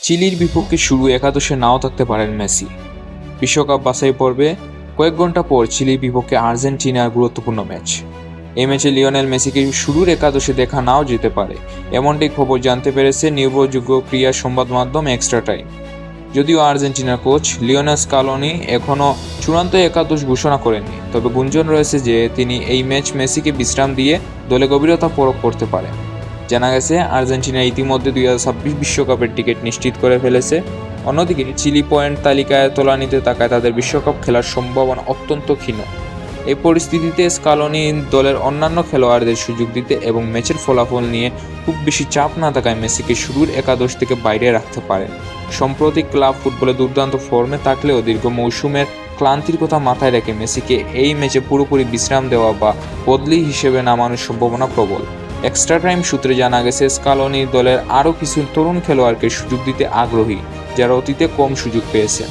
চিলির বিপক্ষে শুরু একাদশে নাও থাকতে পারেন মেসি। বিশ্বকাপ বাছাই পর্বে কয়েক ঘন্টা পর চিলির বিপক্ষে আর্জেন্টিনার গুরুত্বপূর্ণ ম্যাচ। এই ম্যাচে লিওনেল মেসিকে শুরুর একাদশে দেখা নাও যেতে পারে, এমনটি খবর জানতে পেরেছে নির্ভরযোগ্য ক্রীড়া সংবাদ মাধ্যম এক্সট্রা টাইম। যদিও আর্জেন্টিনার কোচ লিওনেল স্কালোনি এখনও চূড়ান্ত একাদশ ঘোষণা করেননি, তবে গুঞ্জন রয়েছে যে তিনি এই ম্যাচ মেসিকে বিশ্রাম দিয়ে দলে গভীরতা প্রয়োগ করতে পারেন। জানা গেছে আর্জেন্টিনা ইতিমধ্যে 2026 বিশ্বকাপের টিকিট নিশ্চিত করে ফেলেছে। অন্যদিকে চিলি পয়েন্ট তালিকায় তলানিতে থাকায় তাদের বিশ্বকাপ খেলার সম্ভাবনা অত্যন্ত ক্ষীণ। এই পরিস্থিতিতে স্কালোনি দলের অন্যান্য খেলোয়াড়দের সুযোগ দিতে এবং ম্যাচের ফলাফল নিয়ে খুব বেশি চাপ না থাকায় মেসিকে শুরুর একাদশ থেকে বাইরে রাখতে পারেন। সম্প্রতি ক্লাব ফুটবলে দুর্দান্ত ফর্মে থাকলেও দীর্ঘ মৌসুমের ক্লান্তির কথা মাথায় রেখে মেসিকে এই ম্যাচে পুরোপুরি বিশ্রাম দেওয়া বা বদলি হিসেবে নামানোর সম্ভাবনা প্রবল। এক্সট্রা টাইম সূত্রে জানা গেছে স্কালোনি দলের আরও কিছু তরুণ খেলোয়াড়কে সুযোগ দিতে আগ্রহী, যারা অতীতে কম সুযোগ পেয়েছেন।